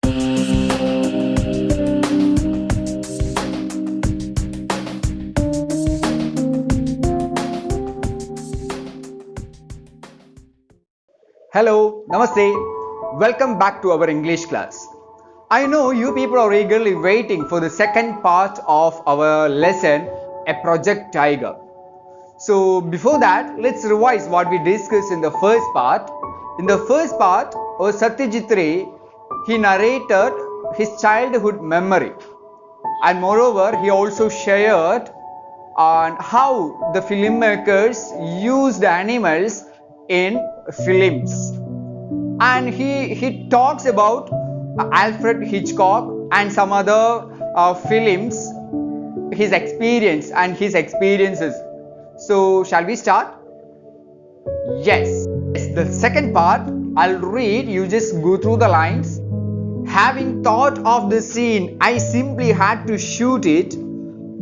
Hello, Namaste. Welcome back to our English class. I know you people are eagerly waiting for the second part of our lesson, A Project Tiger. So before that, let's revise what we discussed in the first part. In the first part, Satyajit Ray, he narrated his childhood memory. And moreover, he also shared on how the filmmakers used animals in films, and he talks about Alfred Hitchcock and some other films, his experience and his experiences. So shall we start? Yes, the second part I'll read, you just go through the lines. Having thought of the scene, I simply had to shoot it.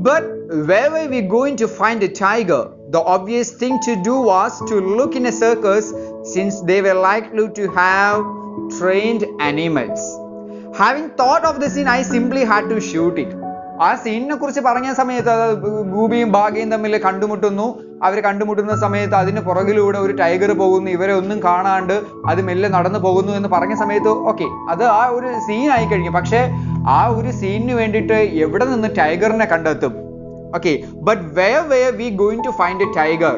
But where were we going to find a tiger? The obvious thing to do was to look in a circus, since they were likely to have trained animals. Having thought of the scene, I simply had to shoot it. ആ സീനിനെ കുറിച്ച് പറഞ്ഞ സമയത്ത് ഗൂബിയും ബാഗയും തമ്മിൽ കണ്ടുമുട്ടുന്നു. അവർ കണ്ടുമുട്ടുന്ന സമയത്ത് അതിന് പുറകിലൂടെ ഒരു ടൈഗർ പോകുന്നു, ഇവരെ ഒന്നും കാണാണ്ട് അത് മെല്ലെ നടന്നു പോകുന്നു എന്ന് പറഞ്ഞ സമയത്ത് ഓക്കെ, അത് ആ ഒരു സീൻ ആയി കഴിഞ്ഞു. പക്ഷെ ആ ഒരു സീനിന് വേണ്ടിയിട്ട് എവിടെ നിന്ന് ടൈഗറിനെ കണ്ടെത്തും? Okay, but where were we going to find a tiger?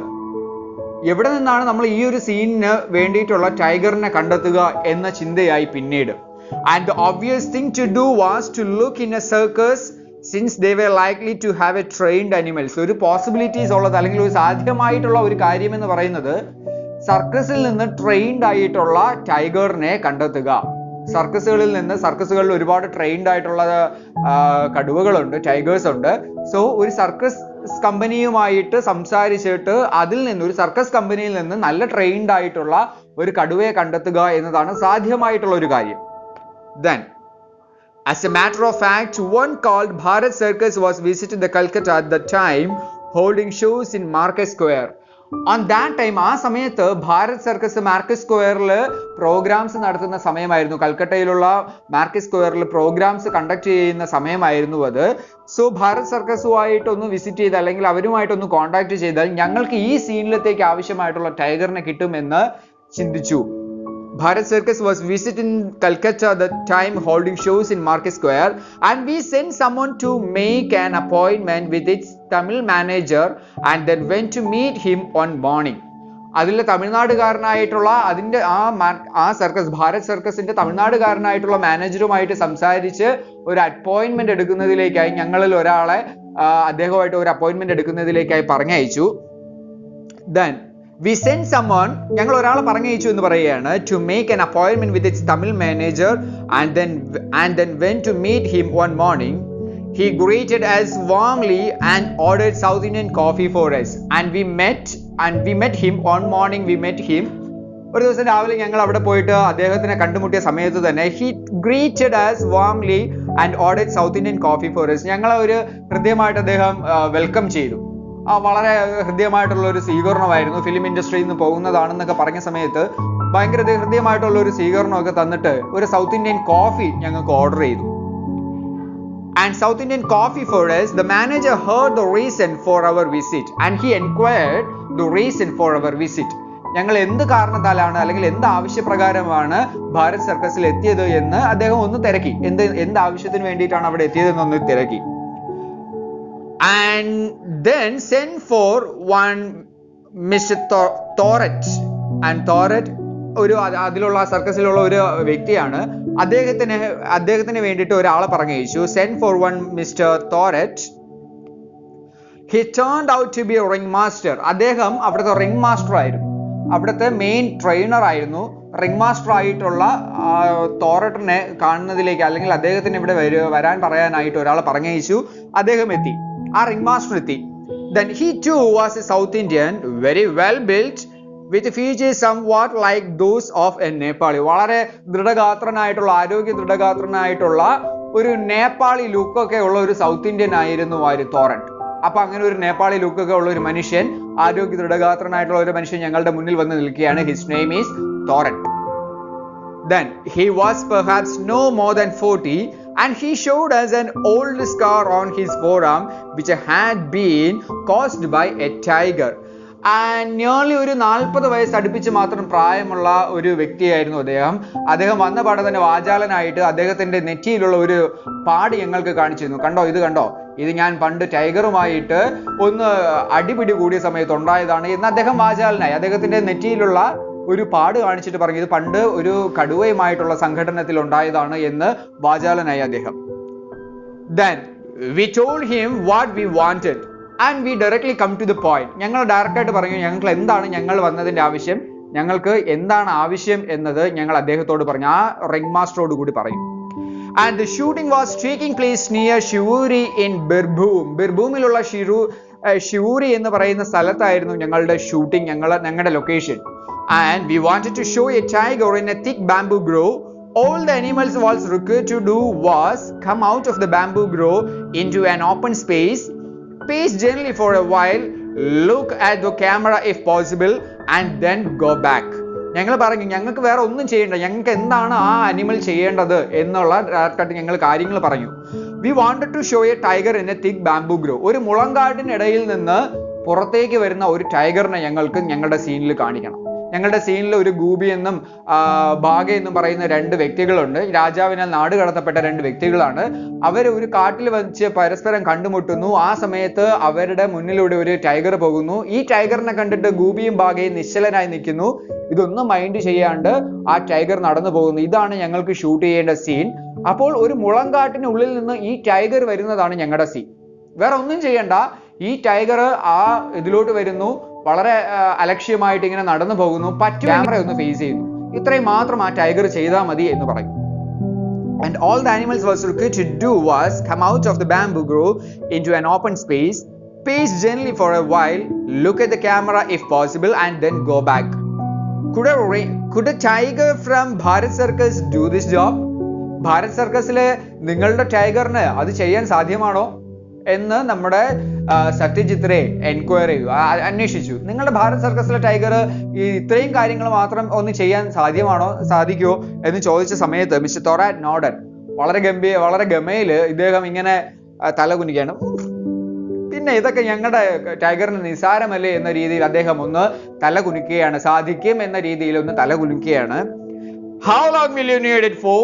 എവിടെ നിന്നാണ് നമ്മൾ ഈ ഒരു സീനിന് വേണ്ടിയിട്ടുള്ള ടൈഗറിനെ കണ്ടെത്തുക എന്ന ചിന്തയായി പിന്നീട്. And the obvious thing to do was to look in a circus, since they were likely to have a trained animals. ഒരു പോസിബിലിറ്റീസ് ഉള്ളത് അല്ലെങ്കിൽ ഒരു സാധ്യമായിട്ടുള്ള ഒരു കാര്യം എന്ന് പറയുന്നത് സർക്കസിൽ നിന്ന് ട്രെയിൻഡ് ആയിട്ടുള്ള ടൈഗറിനെ കണ്ടെത്തുക. സർക്കസുകളിൽ ഒരുപാട് ട്രെയിൻഡ് ആയിട്ടുള്ള കടുവകളുണ്ട്, ടൈഗേഴ്സ് ഉണ്ട്. സോ ഒരു സർക്കസ് കമ്പനിയുമായിട്ട് സംസാരിച്ചിട്ട് അതിൽ നിന്ന്, ഒരു സർക്കസ് കമ്പനിയിൽ നിന്ന് നല്ല ട്രെയിൻഡ് ആയിട്ടുള്ള ഒരു കടുവയെ കണ്ടെത്തുക എന്നതാണ് സാധ്യമായിട്ടുള്ള ഒരു കാര്യം. Then, as a matter of fact, one called Bharat Circus was visited the Calcutta at the time, holding shows in Market Square. On that time, ആ സമയത്ത് ഭാരത് സർക്കസ് മാർക്കറ്റ് സ്ക്വയറിൽ പ്രോഗ്രാംസ് നടത്തുന്ന സമയമായിരുന്നു. കൽക്കട്ടയിലുള്ള മാർക്കറ്റ് സ്ക്വയറിൽ പ്രോഗ്രാംസ് കണ്ടക്ട് ചെയ്യുന്ന സമയമായിരുന്നു അത്. So Bharat സർക്കസുമായിട്ടൊന്ന് visit ചെയ്ത് അല്ലെങ്കിൽ അവരുമായിട്ടൊന്ന് കോൺടാക്ട് ചെയ്താൽ ഞങ്ങൾക്ക് ഈ സീനിലത്തേക്ക് ആവശ്യമായിട്ടുള്ള ടൈഗറിനെ കിട്ടുമെന്ന് ചിന്തിച്ചു. Bharat Circus was visited in Calcutta at the time, holding shows in Market Square, and we sent someone to make an appointment with its Tamil manager and then went to meet him one morning. അതിലെ തമിഴ്നാടുകാരനായിട്ടുള്ള അതിൻ്റെ ആ circus, Bharat സർക്കസിന്റെ തമിഴ്നാടുകാരനായിട്ടുള്ള മാനേജറുമായിട്ട് സംസാരിച്ച് ഒരു appointment എടുക്കുന്നതിലേക്കായി ഞങ്ങളിൽ ഒരാളെ അദ്ദേഹമായിട്ട് ഒരു appointment എടുക്കുന്നതിലേക്കായി പറഞ്ഞയച്ചു. Then we sent someone, ഞങ്ങൾ ഒരാളെ പറഞ്ഞയച്ചു എന്ന് പറയുകയാണ്, to make an appointment with its Tamil manager and then went to meet him one morning. He greeted us warmly and ordered South Indian coffee for us, and we met him one morning. We met him. ഒരു ദിവസം രാവിലെ ഞങ്ങൾ അവിടെ പോയിട്ട് അദ്ദേഹത്തിനെ കണ്ടുമുട്ടിയ സമയത്ത് തന്നെ he greeted us warmly and ordered South Indian coffee for us. ഞങ്ങളെ ഒരു ഹൃദ്യമായിട്ട് അദ്ദേഹം വെൽക്കം ചെയ്തു. വളരെ ഹൃദ്യമായിട്ടുള്ള ഒരു സ്വീകരണമായിരുന്നു. ഫിലിം ഇൻഡസ്ട്രിയിൽ നിന്ന് പോകുന്നതാണെന്നൊക്കെ പറഞ്ഞ സമയത്ത് ഭയങ്കര ഹൃദ്യമായിട്ടുള്ള ഒരു സ്വീകരണമൊക്കെ തന്നിട്ട് ഒരു സൗത്ത് ഇന്ത്യൻ കോഫി ഞങ്ങൾക്ക് ഓർഡർ ചെയ്തു. And South Indian coffee for us. The manager heard the reason for our visit and he inquired the reason for our visit. ഞങ്ങൾ എന്ത് കാരണത്താലാണ് അല്ലെങ്കിൽ എന്ത് ആവശ്യപ്രകാരമാണ് ഭാരത് സർക്കസിൽ എത്തിയത് എന്ന് അദ്ദേഹം ഒന്ന് തിരക്കി. എന്ത് ആവശ്യത്തിന് വേണ്ടിയിട്ടാണ് അവിടെ എത്തിയതെന്നൊന്ന് തിരക്കി. And then sent for one Mr. Thorett. And Thorett ഒരു അതിലുള്ള സർക്കസിലുള്ള ഒരു വ്യക്തിയാണ്. അദ്ദേഹത്തിന് വേണ്ടിയിട്ട് ഒരാളെ പറഞ്ഞയച്ചു. Sent for one Mr. Thorett. He turned out to be a ring master. അദ്ദേഹം അവിടുത്തെ റിംഗ് മാസ്റ്റർ ആയിരുന്നു, അവിടുത്തെ മെയിൻ ട്രെയിനർ ആയിരുന്നു. റിംഗ് മാസ്റ്റർ ആയിട്ടുള്ള തോററ്റിനെ കാണുന്നതിലേക്ക് അല്ലെങ്കിൽ അദ്ദേഹത്തിന് ഇവിടെ വരാൻ പറയാനായിട്ട് ഒരാളെ പറഞ്ഞയച്ചു. അദ്ദേഹം എത്തി, ആ റിംഗ് മാസ്റ്റർ എത്തി. Then he too was a South Indian, very well built, with features somewhat like those of a Nepali. വളരെ ദൃഢഗാത്രനായിട്ടുള്ള, ആരോഗ്യ ദൃഢഗാത്രനായിട്ടുള്ള ഒരു നേപ്പാളി ലുക്കൊക്കെ ഉള്ള ഒരു സൗത്ത് ഇന്ത്യൻ ആയിരുന്നു ആ ഒരു തോററ്റ്. അപ്പൊ അങ്ങനെ ഒരു നേപ്പാളി ലുക്കൊക്കെ ഉള്ള ഒരു മനുഷ്യൻ, ആരോഗ്യ ദൃഢഗാത്രനായിട്ടുള്ള ഒരു മനുഷ്യൻ ഞങ്ങളുടെ മുന്നിൽ വന്ന് നിൽക്കുകയാണ്. His name is Thorat. Then he was perhaps no more than 40, and he showed us an old scar on his forearm which had been caused by a tiger. And nearly ഒരു 40 വയസ്സ് അടുപ്പിച്ച് മാത്രം പ്രായമുള്ള ഒരു വ്യക്തിയായിരുന്നു അദ്ദേഹം വന്ന പാടെ തന്നെ വാചാലനായിട്ട് അദ്ദേഹത്തിന്റെ നെറ്റിയിലുള്ള ഒരു പാട് ഞങ്ങൾക്ക് കാണിച്ചിരുന്നു. കണ്ടോ, ഇത് കണ്ടോ, ഇത് ഞാൻ പണ്ട് ടൈഗറുമായിട്ട് ഒന്ന് അടിപിടി കൂടിയ സമയത്ത് ഉണ്ടായതാണ് എന്ന് അദ്ദേഹം വാചാലനായി അദ്ദേഹത്തിന്റെ നെറ്റിയിലുള്ള ഒരു പാട് കാണിച്ചിട്ട് പറഞ്ഞു, ഇത് പണ്ട് ഒരു കടുവയുമായിട്ടുള്ള സംഘടനത്തിൽ ഉണ്ടായതാണ് എന്ന് വാചാലനായി അദ്ദേഹം. Then we told him what we wanted and we directly come to the point. ഞങ്ങൾ ഡയറക്റ്റ് ആയിട്ട് പറഞ്ഞു ഞങ്ങൾ വന്നതിന്റെ ആവശ്യം, ഞങ്ങൾക്ക് എന്താണ് ആവശ്യം എന്നത് ഞങ്ങൾ അദ്ദേഹത്തോട് പറഞ്ഞു, ആ റിംഗ് മാസ്റ്ററോട് കൂടി പറഞ്ഞു. And the shooting was taking place near Shivuri in Birbhum. ബിർഭൂമിലുള്ള ഷിവൂരി എന്ന് പറയുന്ന സ്ഥലത്തായിരുന്നു ഞങ്ങളുടെ ഷൂട്ടിംഗ്, ഞങ്ങളുടെ location. And we wanted to show a tiger in a thick bamboo grove. All the animals was required to do was come out of the bamboo grove into an open space, pace gently for a while, look at the camera if possible, and then go back. ഞങ്ങൾ പറഞ്ഞു ഞങ്ങൾക്ക് വേറെ ഒന്നും ചെയ്യേണ്ട, ഞങ്ങൾക്ക് എന്താണ് ആ animal ചെയ്യേണ്ടത് എന്നുള്ള ഞങ്ങൾ കാര്യങ്ങൾ പറഞ്ഞു. We wanted to show a tiger in a thick bamboo grove. ഒരു മുളങ്കാട്ടിനിടയിൽ നിന്ന് പുറത്തേക്ക് വരുന്ന ഒരു ടൈഗറിനെ ഞങ്ങളുടെ സീനിൽ കാണിക്കണം. ഞങ്ങളുടെ സീനിൽ ഒരു ഗൂബി എന്നും ബാഗ എന്നും പറയുന്ന 2 വ്യക്തികളുണ്ട്. രാജാവിനാൽ നാട് കടത്തപ്പെട്ട 2 വ്യക്തികളാണ്. അവർ ഒരു കാട്ടിൽ വെച്ച് പരസ്പരം കണ്ടുമുട്ടുന്നു. ആ സമയത്ത് അവരുടെ മുന്നിലൂടെ ഒരു ടൈഗർ പോകുന്നു. ഈ ടൈഗറിനെ കണ്ടിട്ട് ഗൂബിയും ബാഗയും നിശ്ചലനായി നിൽക്കുന്നു. ഇതൊന്നും മൈൻഡ് ചെയ്യാണ്ട് ആ ടൈഗർ നടന്നു പോകുന്നു. ഇതാണ് ഞങ്ങൾക്ക് ഷൂട്ട് ചെയ്യേണ്ട സീൻ. അപ്പോൾ ഒരു മുളങ്കാട്ടിനുള്ളിൽ നിന്ന് ഈ ടൈഗർ വരുന്നതാണ് ഞങ്ങളുടെ സീൻ. വേറെ ഒന്നും ചെയ്യണ്ട, ഈ ടൈഗർ ആ ഇതിലോട്ട് വരുന്നു, വളരെ അലക്ഷ്യമായിട്ട് ഇങ്ങനെ നടന്നു പോകുന്നു, ക്യാമറ ഒന്ന് ഫേസ് ചെയ്യുന്നു. ഇത്രയും മാത്രം ആ ടൈഗർ ചെയ്താൽ മതി എന്ന് പറയും. And all the animals was required to do was come out of the bamboo grove into an open space, pace gently for a while, look at the camera if possible, and then go back. Could a tiger from Bharat Circus do this job? Bharat സർക്കസിലെ നിങ്ങളുടെ ടൈഗറിന് അത് ചെയ്യാൻ സാധ്യമാണോ എന്ന് നമ്മുടെ Satyajit enquiry ചെയ്തു, അന്വേഷിച്ചു. നിങ്ങളുടെ Bharat സർക്കസിലെ tiger ഈ ഇത്രയും കാര്യങ്ങൾ മാത്രം ഒന്ന് ചെയ്യാൻ സാധിക്കുമോ എന്ന് ചോദിച്ച സമയത്ത് മിസ്റ്റർ തൊറാറ്റ് നോഡൻ വളരെ ഗമയിൽ ഇദ്ദേഹം ഇങ്ങനെ തല കുനിക്കുകയാണ്. പിന്നെ ഇതൊക്കെ ഞങ്ങളുടെ ടൈഗറിന് നിസാരമല്ലേ എന്ന രീതിയിൽ അദ്ദേഹം ഒന്ന് തല കുനിക്കുകയാണ്, സാധിക്കും എന്ന രീതിയിൽ ഒന്ന് തല കുനിക്കുകയാണ്. How long will you need it for?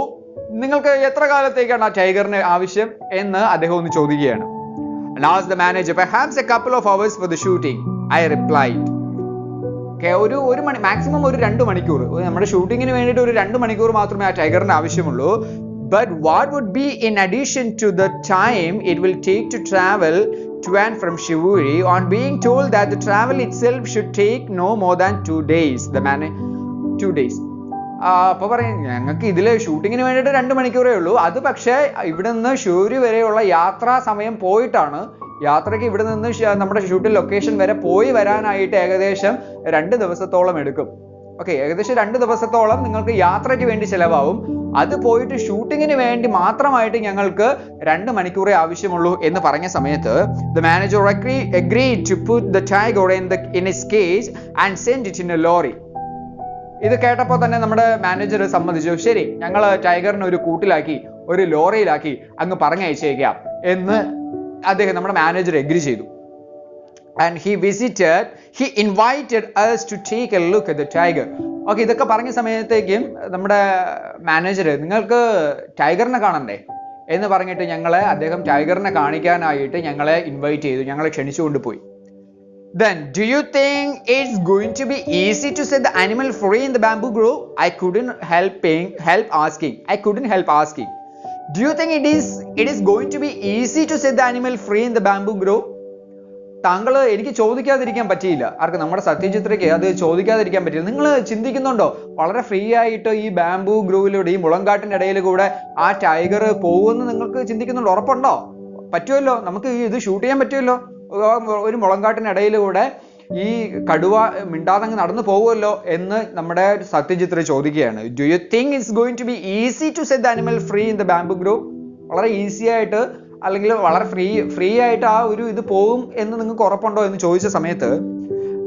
നിങ്ങൾക്ക് എത്ര കാലത്തേക്കാണ് ആ ടൈഗറിന് ആവശ്യം എന്ന് അദ്ദേഹം ഒന്ന് ചോദിക്കുകയാണ്. And asked the manager, perhaps a couple of hours for the shooting, I replied. ഒരു മണി മാക്സിമം ഒരു 2 മണിക്കൂർ, നമ്മുടെ ഷൂട്ടിങ്ങിന് വേണ്ടിയിട്ട് ഒരു 2 മണിക്കൂർ മാത്രമേ ആ ടൈഗറിന് ആവശ്യമുള്ളൂ. But what would be in addition to the time it will take to travel to and from Shivuri, on being told that the travel itself should take no more than 2 days. 2 days. അപ്പോൾ പറയും ഞങ്ങൾക്ക് ഇതിൽ ഷൂട്ടിങ്ങിന് വേണ്ടിയിട്ട് 2 മണിക്കൂറേ ഉള്ളൂ. അത് പക്ഷേ ഇവിടെ നിന്ന് ഷിവൂരി വരെയുള്ള യാത്രാ സമയം പോയിട്ടാണ്. യാത്രയ്ക്ക് ഇവിടെ നിന്ന് നമ്മുടെ ഷൂട്ടിംഗ് ലൊക്കേഷൻ വരെ പോയി വരാനായിട്ട് ഏകദേശം 2 ദിവസത്തോളം എടുക്കും. ഓക്കെ, ഏകദേശം 2 ദിവസത്തോളം നിങ്ങൾക്ക് യാത്രയ്ക്ക് വേണ്ടി ചിലവാകും. അത് പോയിട്ട് ഷൂട്ടിങ്ങിന് വേണ്ടി മാത്രമായിട്ട് ഞങ്ങൾക്ക് 2 മണിക്കൂറേ ആവശ്യമുള്ളൂ എന്ന് പറഞ്ഞ സമയത്ത് the manager agreed to put the tiger in its cage and send it in a lorry. ഇത് കേട്ടപ്പോൾ തന്നെ നമ്മുടെ മാനേജർ സമ്മതിച്ചു. ശരി, ഞങ്ങൾ ടൈഗറിനെ ഒരു കൂട്ടിലാക്കി ഒരു ലോറിയിലാക്കി അങ്ങ് പറഞ്ഞയച്ചേക്കാം എന്ന് നമ്മുടെ മാനേജർ എഗ്രി ചെയ്തു. And he invited us to take a look at the tiger. Okay, ഇതൊക്കെ പറഞ്ഞ സമയത്തേക്കും നമ്മുടെ മാനേജർ നിങ്ങൾക്ക് ടൈഗറിനെ കാണണ്ടേ എന്ന് പറഞ്ഞിട്ട് അദ്ദേഹം ടൈഗറിനെ കാണിക്കാനായിട്ട് ഞങ്ങളെ ഇൻവൈറ്റ് ചെയ്തു, ഞങ്ങളെ ക്ഷണിച്ചുകൊണ്ട് പോയി. Then, do you think it's going to be easy to set the animal free in the bamboo grove? I couldn't help asking. Do you think it is going to be easy to set the animal free in the bamboo grove? താങ്കൾ എനിക്ക് ചോദിക്കാതിരിക്കാൻ പറ്റിയില്ല. ആർക്ക്? നമ്മുടെ സത്യജിത്രയ്ക്ക് അത് ചോദിക്കാതിരിക്കാൻ പറ്റില്ല. നിങ്ങൾ ചിന്തിക്കുന്നുണ്ടോ വളരെ free ആയിട്ട് ഈ ബാംബൂ ഗ്രൂവിലൂടെ ഈ മുളങ്കാട്ടിന്റെ ഇടയിൽ കൂടെ ആ ടൈഗർ പോകുമെന്ന് നിങ്ങൾക്ക് ചിന്തിക്കുന്നുണ്ടോ? ഉറപ്പുണ്ടോ? പറ്റുമല്ലോ, നമുക്ക് ഇത് ഷൂട്ട് ചെയ്യാൻ പറ്റുമല്ലോ. ഒരു മുളങ്കാട്ടിനിടയിലൂടെ ഈ കടുവ മിണ്ടാതങ്ങ് നടന്നു പോകുമല്ലോ എന്ന് നമ്മുടെ സത്യജിത്ര ചോദിക്കുകയാണ്. Do you think it's going to be easy to set the animal free in the bamboo groove? വളരെ ഈസി ആയിട്ട് അല്ലെങ്കിൽ വളരെ ഫ്രീ ആയിട്ട് ആ ഒരു ഇത് പോകും എന്ന് നിങ്ങൾക്ക് ഉറപ്പുണ്ടോ എന്ന് ചോദിച്ച സമയത്ത്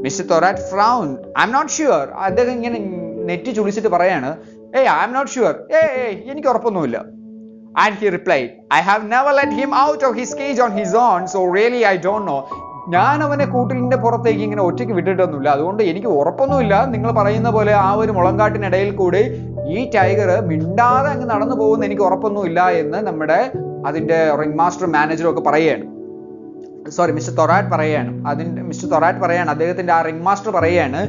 mister Thorat frown. I am not sure. അദ്ദേഹം ഇങ്ങനെ നെറ്റി ചുളിച്ചിട്ട് പറയാണ്, I am not sure. എനിക്ക് ഉറപ്പൊന്നുമില്ല. And he replied, I have never let him out of his cage on his own, so really I don't know. ഞാൻ അവനെ കൂട്ടിലിന്റെ പുറത്തേക്ക് ഇങ്ങനെ ഒറ്റയ്ക്ക് വിട്ടിട്ടൊന്നുമില്ല, അതുകൊണ്ട് എനിക്ക് ഉറപ്പൊന്നുമില്ല. നിങ്ങൾ പറയുന്ന പോലെ ആ ഒരു മുളങ്കാട്ടിനിടയിൽ കൂടി ഈ ടൈഗർ മിണ്ടാതെ അങ്ങ് നടന്നു പോകുന്ന എനിക്ക് ഉറപ്പൊന്നുമില്ല എന്ന് നമ്മുടെ അതിന്റെ റിംഗ് മാസ്റ്റർ മാനേജറും ഒക്കെ പറയുകയാണ്. മിസ്റ്റർ തൊറാറ്റ് പറയാണ്, അദ്ദേഹത്തിന്റെ ആ റിംഗ് മാസ്റ്റർ പറയാണ്,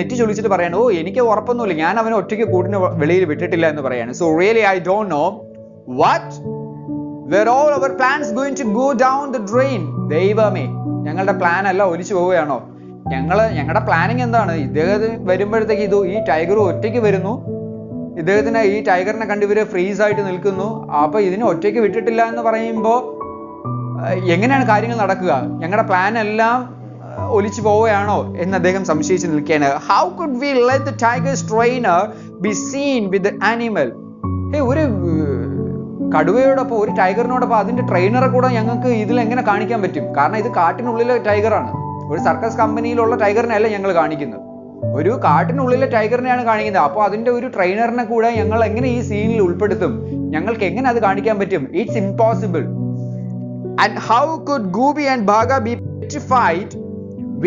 നെറ്റി ചൊളിച്ചിട്ട് പറയാണ്, എനിക്ക് ഉറപ്പൊന്നുമില്ല, ഞാൻ അവനെ ഒറ്റയ്ക്ക് കൂട്ടിന് വെളിയിൽ വിട്ടിട്ടില്ല എന്ന് പറയാണ്. So really I don't know. What? Were all our plans going to go down the drain? ദൈവമേ, ഞങ്ങളുടെ പ്ലാൻ എല്ലാം ഒലിച്ചു പോവുകയാണോ? ഞങ്ങളുടെ പ്ലാനിങ് എന്താണ്? ഇദ്ദേഹത്തിന് വരുമ്പോഴത്തേക്ക് ഈ ടൈഗർ ഒറ്റയ്ക്ക് വരുന്നു, ഈ ടൈഗറിനെ കണ്ട് ഇവര് ഫ്രീസ് ആയിട്ട് നിൽക്കുന്നു, അപ്പൊ ഇതിനെ ഒറ്റയ്ക്ക് വിട്ടിട്ടില്ല എന്ന് പറയുമ്പോ എങ്ങനെയാണ് കാര്യങ്ങൾ നടക്കുക? ഞങ്ങളുടെ പ്ലാൻ എല്ലാം ഒലിച്ചു പോവുകയാണോ എന്ന് അദ്ദേഹം സംശയിച്ച് നിൽക്കുകയാണ്. How could we let the tiger's trainer be seen with the animal? ഒരു കടുവയോടൊപ്പം, ഒരു ടൈഗറിനോടൊപ്പം അതിന്റെ ട്രെയിനറെ കൂടെ ഞങ്ങൾക്ക് ഇതിൽ എങ്ങനെ കാണിക്കാൻ പറ്റും? കാരണം ഇത് കാട്ടിനുള്ളിലെ ടൈഗറാണ്. ഒരു സർക്കസ് കമ്പനിയിലുള്ള ടൈഗറിനെയല്ല ഞങ്ങൾ കാണിക്കുന്നത്, ഒരു കാട്ടിനുള്ളിലെ ടൈഗറിനെയാണ് കാണിക്കുന്നത്. അപ്പോൾ അതിന്റെ ഒരു ട്രെയിനറിനെ കൂടെ ഞങ്ങൾ എങ്ങനെ ഈ സീനിൽ ഉൾപ്പെടുത്തും? ഞങ്ങൾക്ക് എങ്ങനെ അത് കാണിക്കാൻ പറ്റും? It's impossible. And how could Gooby and Bhaga be petrified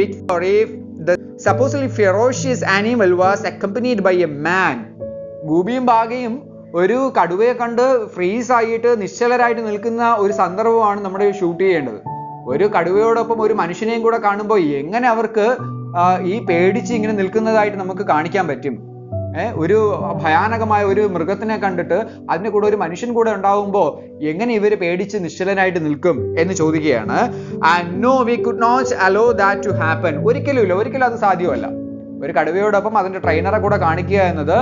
if the supposedly ferocious animal was accompanied by a man? ഗൂബിയും ഭാഗയും ഒരു കടുവയെ കണ്ട് ഫ്രീസ് ആയിട്ട് നിശ്ചലരായിട്ട് നിൽക്കുന്ന ഒരു സന്ദർഭമാണ് നമ്മുടെ ഷൂട്ട് ചെയ്യേണ്ടത്. ഒരു കടുവയോടൊപ്പം ഒരു മനുഷ്യനെയും കൂടെ കാണുമ്പോൾ എങ്ങനെ അവർക്ക് ഈ പേടിച്ച് ഇങ്ങനെ നിൽക്കുന്നതായിട്ട് നമുക്ക് കാണിക്കാൻ പറ്റും? ഒരു ഭയാനകമായ ഒരു മൃഗത്തിനെ കണ്ടിട്ട് അതിന്റെ കൂടെ ഒരു മനുഷ്യൻ കൂടെ ഉണ്ടാവുമ്പോൾ എങ്ങനെ ഇവര് പേടിച്ച് നിശ്ചലനായിട്ട് നിൽക്കും എന്ന് ചോദിക്കുകയാണ്. And no, we could not allow that to happen. ഒരിക്കലും അത് സാധ്യമല്ല. ഒരു കടുവയോടൊപ്പം അതിന്റെ ട്രെയിനറെ കൂടെ കാണിക്കുക എന്നത്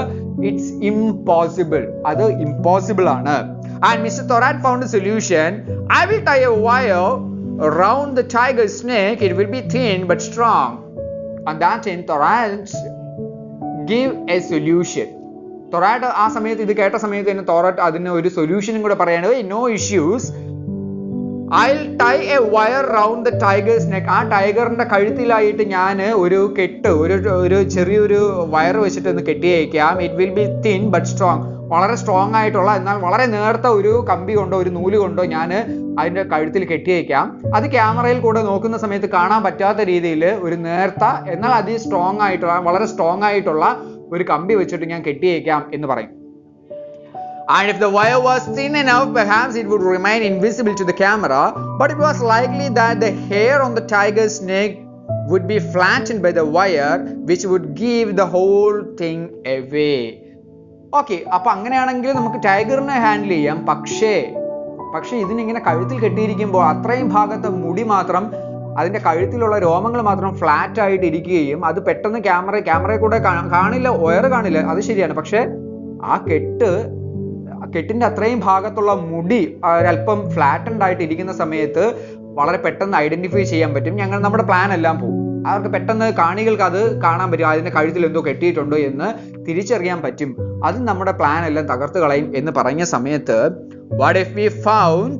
ഇറ്റ്സ് ഇംപോസിബിൾ. അത് ഇംപോസിബിൾ ആണ്. And Mr. Thorat found a solution. I will tie a wire around the tiger snake. It will be thin but strong. On that time, Thorat give a solution. Thorat ആ സമയത്ത് ഇത് കേട്ട സമയത്ത് തന്നെ Thorat അതിന് ഒരു സൊല്യൂഷനും കൂടെ പറയാണ്. No issues. I'll tie a wire round the tiger's neck. ആ ടൈഗറിന്റെ കഴുത്തിലായിട്ട് ഞാൻ ഒരു കെട്ട്, ഒരു ചെറിയൊരു വയർ വെച്ചിട്ട് ഒന്ന് കെട്ടിയേക്കാം. It will be thin but strong. വളരെ സ്ട്രോങ് ആയിട്ടുള്ള എന്നാൽ വളരെ നേർത്ത ഒരു കമ്പി കൊണ്ടോ ഒരു നൂല് കൊണ്ടോ ഞാൻ അതിന്റെ കഴുത്തിൽ കെട്ടിയേക്കാം. അത് ക്യാമറയിൽ കൂടെ നോക്കുന്ന സമയത്ത് കാണാൻ പറ്റാത്ത രീതിയിൽ ഒരു നേർത്ത എന്നാൽ വളരെ സ്ട്രോങ് ആയിട്ടുള്ള ഒരു കമ്പി വെച്ചിട്ട് ഞാൻ കെട്ടിയേക്കാം എന്ന് പറയും. And if the wire was thin enough, perhaps it would remain invisible to the camera, but it was likely that the hair on the tiger's neck would be flattened by the wire, which would give the whole thing away. Okay, അപ്പോൾ അങ്ങനെയാണെങ്കിൽ നമുക്ക് ടൈഗറിനെ handle ചെയ്യാം. പക്ഷേ ഇതിനിങ്ങനെ കഴുത്തിൽ കെട്ടിയിരിക്കുമ്പോൾ അത്രയും ഭാഗത്തെ മുടി മാത്രം, അതിന്റെ കഴുത്തിലുള്ള രോമങ്ങൾ മാത്രം ഫ്ലാറ്റ് ആയിട്ട് ഇരിക്കുകയും അത് പെട്ടെന്ന് ക്യാമറയിൽ കൂടെ കാണില്ല, വയർ കാണില്ല, അത് ശരിയാണ്. പക്ഷെ ആ കെട്ടിന്റെ അത്രയും ഭാഗത്തുള്ള മുടി ഒരല്പം ഫ്ലാറ്റൻഡ് ആയിട്ട് ഇരിക്കുന്ന സമയത്ത് വളരെ പെട്ടെന്ന് ഐഡന്റിഫൈ ചെയ്യാൻ പറ്റും. നമ്മുടെ പ്ലാൻ എല്ലാം പോകും. അവർക്ക് പെട്ടെന്ന് കാണികൾക്ക് അത് കാണാൻ പറ്റും, അതിന്റെ കഴുത്തിൽ എന്തോ കെട്ടിയിട്ടുണ്ടോ എന്ന് തിരിച്ചറിയാൻ പറ്റും. അത് നമ്മുടെ പ്ലാൻ എല്ലാം തകർത്ത് കളയും എന്ന് പറഞ്ഞ സമയത്ത്, what if we found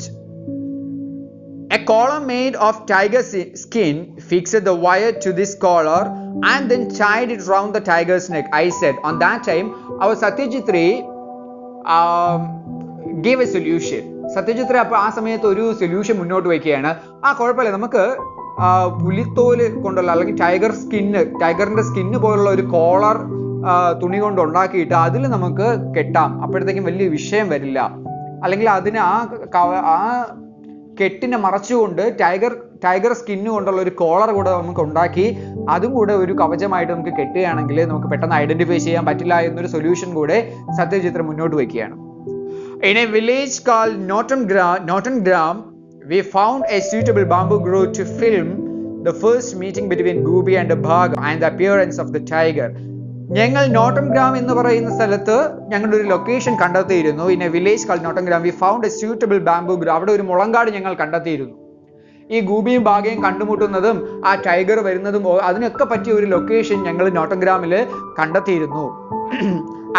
a collar made of tiger skin, fixed the wire to this collar and then tied it round the tiger's neck, I said. On that time our Satyajit Ray gave a solution. Satyajit അപ്പോൾ ആ സമയത്ത് ഒരു solution മുന്നോട്ട് വയ്ക്കുകയാണ്. കുഴപ്പമില്ല, നമുക്ക് പുലിത്തോല് കൊണ്ടുള്ള അല്ലെങ്കിൽ ടൈഗറിന്റെ സ്കിന്ന് പോലുള്ള ഒരു കോളർ തുണി കൊണ്ട് ഉണ്ടാക്കിയിട്ട് അതിൽ നമുക്ക് കെട്ടാം. അപ്പോഴത്തേക്കും വലിയ വിഷയം വരില്ല. അല്ലെങ്കിൽ അതിന് ആ കെട്ടിനെ മറച്ചുകൊണ്ട് ടൈഗർ സ്കിന്ന് കൊണ്ടുള്ള ഒരു കോളർ കൂടെ നമുക്ക് ഉണ്ടാക്കി അതും കൂടെ ഒരു കവചമായിട്ട് നമുക്ക് കെട്ടുകയാണെങ്കിൽ നമുക്ക് പെട്ടെന്ന് ഐഡന്റിഫൈ ചെയ്യാൻ പറ്റില്ല എന്നൊരു സൊല്യൂഷൻ കൂടെ സത്യജിത്ത് മുന്നോട്ട് വയ്ക്കുകയാണ്. In a village called Nortongram, we found a suitable bamboo grove to film the first meeting between Gooby and Bhaga and the appearance of the tiger. ഞങ്ങൾ നോട്ടൻഗ്രാം എന്ന് പറയുന്ന സ്ഥലത്ത് ഞങ്ങളുടെ ഒരു ലൊക്കേഷൻ കണ്ടെത്തിയിരുന്നു. In a village called Nortongram, we found a suitable bamboo grove. അവിടെ ഒരു മുളങ്കാട് ഞങ്ങൾ കണ്ടെത്തിയിരുന്നു. ഈ ഗൂബിയും ഭാഗയും കണ്ടുമുട്ടുന്നതും ആ ടൈഗർ വരുന്നതും അതിനൊക്കെ പറ്റിയ ഒരു ലൊക്കേഷൻ ഞങ്ങൾ നോട്ടൻഗ്രാമിൽ കണ്ടെത്തിയിരുന്നു.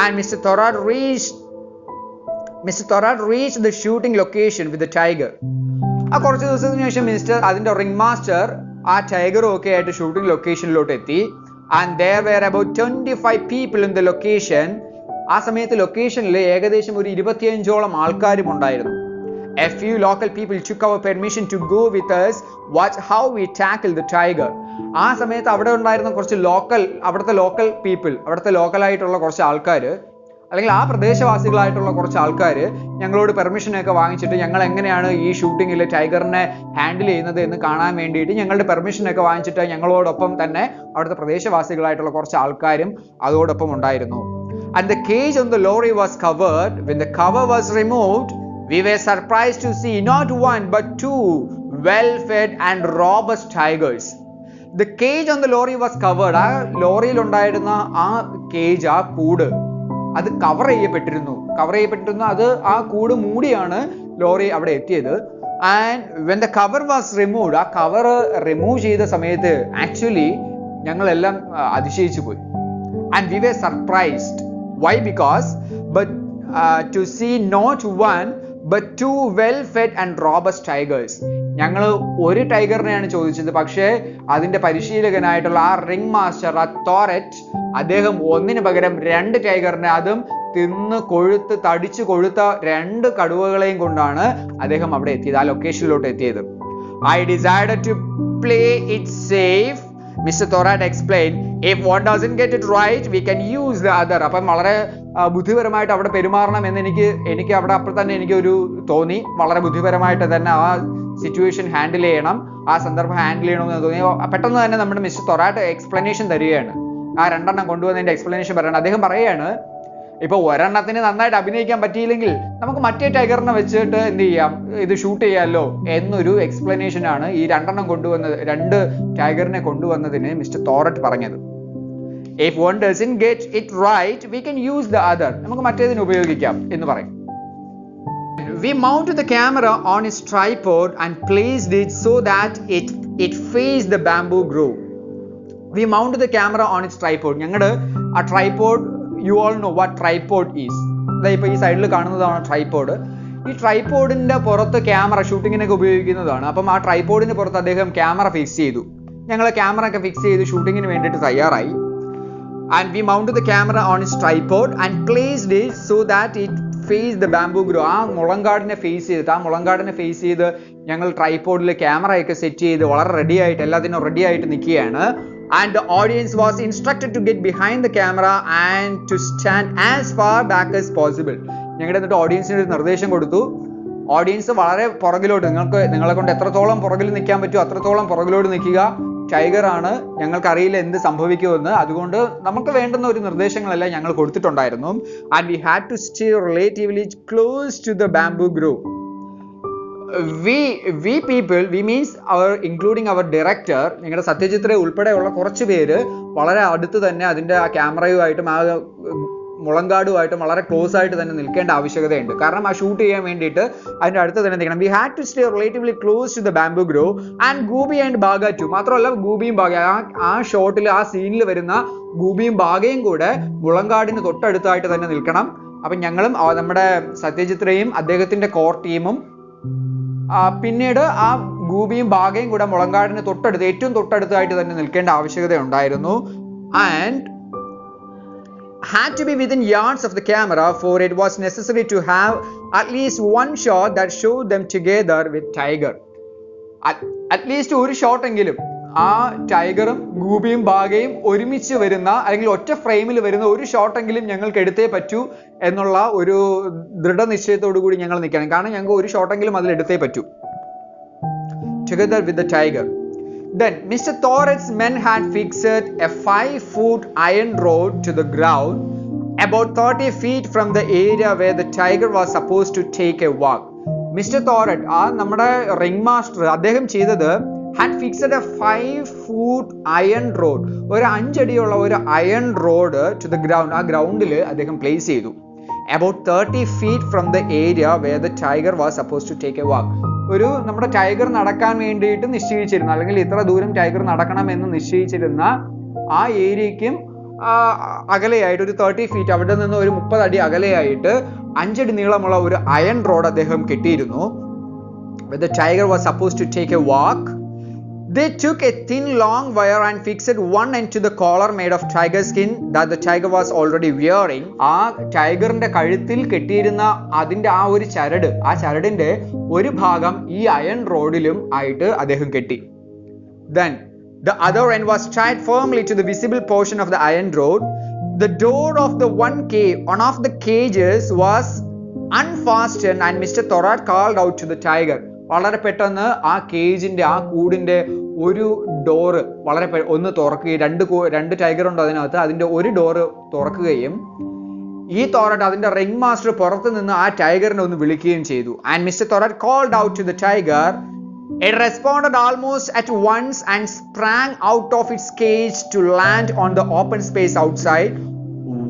And Mr. Thorat reached the shooting location with the tiger. കുറച്ച് ദിവസത്തിന് ശേഷം അതിന്റെ റിംഗ് മാസ്റ്റർ ആ ടൈഗറും ഒക്കെ ആയിട്ട് ഷൂട്ടിംഗ് ലൊക്കേഷനിലോട്ട് എത്തി. And there were about 25 people in the location. ആ സമയത്ത് ലൊക്കേഷനിൽ ഏകദേശം ഒരു 25ഓളം ആൾക്കാരും ഉണ്ടായിരുന്നു. A few local people took our permission to go with us watch how we tackle the tiger. ആ സമയത്ത് അവിടെ ഉണ്ടായിരുന്ന കുറച്ച് അവിടുത്തെ ലോക്കലായിട്ടുള്ള കുറച്ച് ആൾക്കാർ, അല്ലെങ്കിൽ ആ പ്രദേശവാസികളായിട്ടുള്ള കുറച്ച് ആൾക്കാർ ഞങ്ങളോട് പെർമിഷനൊക്കെ വാങ്ങിച്ചിട്ട് ഞങ്ങൾ എങ്ങനെയാണ് ഈ ഷൂട്ടിങ്ങിൽ ടൈഗറിനെ ഹാൻഡിൽ ചെയ്യുന്നത് എന്ന് കാണാൻ വേണ്ടിയിട്ട് ഞങ്ങളുടെ പെർമിഷനൊക്കെ വാങ്ങിച്ചിട്ട് ഞങ്ങളോടൊപ്പം തന്നെ അവിടുത്തെ പ്രദേശവാസികളായിട്ടുള്ള കുറച്ച് ആൾക്കാരും അതോടൊപ്പം ഉണ്ടായിരുന്നു. And the cage on the lorry was covered. When the cover was removed, we were surprised to see not one but two well-fed and robust tigers. The cage on the lorry was covered. ആ ലോറിയിൽ ഉണ്ടായിരുന്ന ആ cage, ആ കൂട്, അത് cover ചെയ്യപ്പെട്ടിരുന്നു. അത് ആ കൂട് മൂടിയാണ് ലോറി അവിടെ എത്തിയത്. And when the cover was removed, ആ കവർ റിമൂവ് ചെയ്ത സമയത്ത് ആക്ച്വലി ഞങ്ങളെല്ലാം അതിശയിച്ചു പോയി. And we were surprised. Why? Because to see not one but two well-fed and robust tigers. ഞങ്ങൾ ഒരു ടൈഗറിനെയാണ് ചോദിച്ചത്, പക്ഷേ അതിന്റെ പരിശീലകനായിട്ടുള്ള ആ റിംഗ് മാസ്റ്റർ, ആ തോററ്റ്, അദ്ദേഹം ഒന്നിന് പകരം 2 ടൈഗറിനെ, അതും തടിച്ചു കൊഴുത്ത 2 കടുവകളെയും കൊണ്ടാണ് അദ്ദേഹം അവിടെ എത്തിയത്, ആ ലൊക്കേഷനിലോട്ട് എത്തിയത്. I decided to play it safe. Mr. Thorat explained, if one doesn't get it right, we can use the other. അപ്പം വളരെ ബുദ്ധിപരമായിട്ട് അവിടെ പെരുമാറണം എന്ന് എനിക്ക് അവിടെ അപ്പോൾ തന്നെ എനിക്കൊരു തോന്നി. വളരെ ബുദ്ധിപരമായിട്ട് തന്നെ ആ സിറ്റുവേഷൻ ഹാൻഡിൽ ചെയ്യണം, ആ സന്ദർഭം ഹാൻഡിൽ ചെയ്യണമെന്ന് തോന്നി. പെട്ടെന്ന് തന്നെ നമ്മുടെ മിസ്റ്റർ തൊറാട്ട് എക്സ്പ്ലനേഷൻ തരികയാണ്. ആ 2 എണ്ണം കൊണ്ടുവന്നതിന്റെ എക്സ്പ്ലനേഷൻ പറയണം. അദ്ദേഹം പറയുകയാണ്, ഇപ്പൊ ഒരെണ്ണത്തിന് നന്നായിട്ട് അഭിനയിക്കാൻ പറ്റിയില്ലെങ്കിൽ നമുക്ക് മറ്റേ ടൈഗറിനെ വെച്ചിട്ട് എന്ത് ചെയ്യാം, ഇത് ഷൂട്ട് ചെയ്യാമല്ലോ എന്നൊരു എക്സ്പ്ലനേഷൻ ആണ് ഈ 2 എണ്ണം കൊണ്ടുവന്നത്, 2 ടൈഗറിനെ കൊണ്ടുവന്നതിന് മിസ്റ്റർ തോററ്റ് പറഞ്ഞത്. If one doesn't get it right, we can use the other. നമുക്ക് മറ്റേതിന് ഉപയോഗിക്കാം എന്ന് പറയും. We mounted the camera on its tripod and placed it so that it faced the bamboo grove. We mounted the camera on its tripod. ഞങ്ങളുടെ ആ tripod, you all know what tripod is. ഇപ്പൊ ഈ സൈഡിൽ കാണുന്നതാണ് tripod. ഈ ട്രൈപോഡിന്റെ പുറത്ത് camera ഷൂട്ടിങ്ങിനൊക്കെ ഉപയോഗിക്കുന്നതാണ്. അപ്പം ആ ട്രൈപോഡിന് പുറത്ത് അദ്ദേഹം ക്യാമറ ഫിക്സ് ചെയ്തു. ഞങ്ങൾ ക്യാമറ ഒക്കെ ഫിക്സ് ചെയ്ത് ഷൂട്ടിങ്ങിന് വേണ്ടിയിട്ട് തയ്യാറായി. And we mounted the camera on its tripod and placed it so that it faced the bamboo grove. ആ മുളങ്കാടിനെ ഫേസ് ചെയ്ത് ഞങ്ങൾ ട്രൈപോഡിൽ ക്യാമറയൊക്കെ സെറ്റ് ചെയ്ത് വളരെ എല്ലാത്തിനും റെഡി ആയിട്ട് നിൽക്കുകയാണ്. And the audience was instructed to get behind the camera and to stand as far back as possible. ഞങ്ങളുടെ എന്നിട്ട് ഓഡിയൻസിന് ഒരു നിർദ്ദേശം കൊടുത്തു. ഓഡിയൻസ് വളരെ പുറകിലോട്ട്, നിങ്ങളെ കൊണ്ട് എത്രത്തോളം പുറകിൽ നിൽക്കാൻ പറ്റുമോ അത്രത്തോളം പുറകിലോട്ട് നിൽക്കുക. ടൈഗർ ആണ്, ഞങ്ങൾക്കറിയില്ല എന്ത് സംഭവിക്കുമെന്ന്, അതുകൊണ്ട് നമുക്ക് വേണ്ടുന്ന ഒരു നിർദ്ദേശങ്ങളെല്ലാം ഞങ്ങൾ കൊടുത്തിട്ടുണ്ടായിരുന്നു. And we had to stay relatively close to the bamboo grove. We people, we means including our director, നിങ്ങളുടെ സത്യജിത്ത് ഉൾപ്പെടെയുള്ള കുറച്ച് പേര് വളരെ അടുത്ത് തന്നെ അതിന്റെ ആ ക്യാമറയുമായിട്ടും ആ മുളങ്കാടുമായിട്ടും വളരെ ക്ലോസ് ആയിട്ട് തന്നെ നിൽക്കേണ്ട ആവശ്യകതയുണ്ട്. കാരണം ആ ഷൂട്ട് ചെയ്യാൻ വേണ്ടിയിട്ട് അതിന്റെ അടുത്ത് തന്നെ നിൽക്കണം. We had to stay relatively close to the bamboo grove and Gooby and Baga too. മാത്രമല്ല ഗൂബിയും ബാഗ, ആ ഷോട്ടിൽ ആ സീനിൽ വരുന്ന ഗൂബിയും ബാഗയും കൂടെ മുളങ്കാടിന് തൊട്ടടുത്തായിട്ട് തന്നെ നിൽക്കണം. അപ്പം ഞങ്ങളും നമ്മുടെ സത്യജിത്രയും അദ്ദേഹത്തിന്റെ കോർ ടീമും പിന്നീട് ആ ഗൂബിയും ബാഗയും കൂടെ മുളങ്കാടിന് ഏറ്റവും തൊട്ടടുത്തായിട്ട് തന്നെ നിൽക്കേണ്ട ആവശ്യകത ഉണ്ടായിരുന്നു. And had to be within yards of the camera, for it was necessary to have at least one shot that showed them together with tiger. At least ഒരു ഷോട്ട് എങ്കിലും ആ ടൈഗറും ഗൂബിയും ബാഗയും ഒരുമിച്ച് വരുന്ന, അല്ലെങ്കിൽ ഒറ്റ ഫ്രെയിമിൽ വരുന്ന ഒരു ഷോട്ട് എങ്കിലും ഞങ്ങൾക്ക് എടുത്തേ പറ്റൂ എന്നുള്ള ഒരു ദൃഢനിശ്ചയത്തോടു കൂടി ഞങ്ങൾ നിൽക്കണം. കാരണം ഞങ്ങൾക്ക് ഒരു ഷോട്ടെങ്കിലും അതിൽ എടുത്തേ പറ്റൂ. Together with the tiger. Then Mr. Thorat's men had fixed a 5-foot iron rod to the ground about 30 feet from the area where the tiger was supposed to take a walk. Mr. Thorat, നമ്മുടെ ring master, അദ്ദേഹം ചെയ്തത് had fixed a 5-foot iron rod, ഒരു 5 അടിയുള്ള ഒരു iron road to the ground, ആ ഗ്രൗണ്ടിൽ അദ്ദേഹം place ചെയ്തു. About 30 feet from the area where the tiger was supposed to take a walk. ഒരു നമ്മുടെ ടൈഗർ നടക്കാൻ വേണ്ടിയിട്ട് നിശ്ചയിച്ചിരുന്ന, അല്ലെങ്കിൽ ഇത്ര ദൂരം ടൈഗർ നടക്കണം എന്ന് നിശ്ചയിച്ചിരുന്ന ആ ഏരിയയ്ക്കും അകലെയായിട്ട് ഒരു 30 feet, അവിടെ നിന്ന് ഒരു 30 അടി അകലെയായിട്ട് 5 അടി നീളമുള്ള ഒരു അയൺ റോഡ് അദ്ദേഹം കെട്ടിയിരുന്നു. Where the tiger was supposed to take a walk. They took a thin long wire and fixed one end to the collar made of tiger skin that the tiger was already wearing. ആ ടൈഗറിന്റെ കഴുത്തിൽ കെട്ടിയിരുന്ന അതിന്റെ ആ ഒരു ചരട്, ആ ചരടിന്റെ ഒരു ഭാഗം ഈ അയൺ റോഡിലും ആയിട്ട് അദ്ദേഹം കെട്ടി. Then the other end was tied firmly to the visible portion of the iron rod. The door of the one of the cages was unfastened and Mr. Thorodd called out to the tiger. വളരെ പെട്ടെന്ന് ആ കേജിന്റെ, ആ കൂടിന്റെ ഒരു door വളരെ ഒന്ന് തുറക്കുകയും രണ്ട് tiger ഉണ്ട് അതിനകത്ത്, അതിന്റെ ഒരു ഡോറ് തുറക്കുകയും ഈ തോറഡ് അതിന്റെ റിംഗ് മാസ്റ്റർ പുറത്ത് നിന്ന് ആ ടൈഗറിനെ ഒന്ന് വിളിക്കുകയും ചെയ്തു. And mister Thorat called out to the tiger. It responded almost at once and sprang out of its cage to land on the open space outside.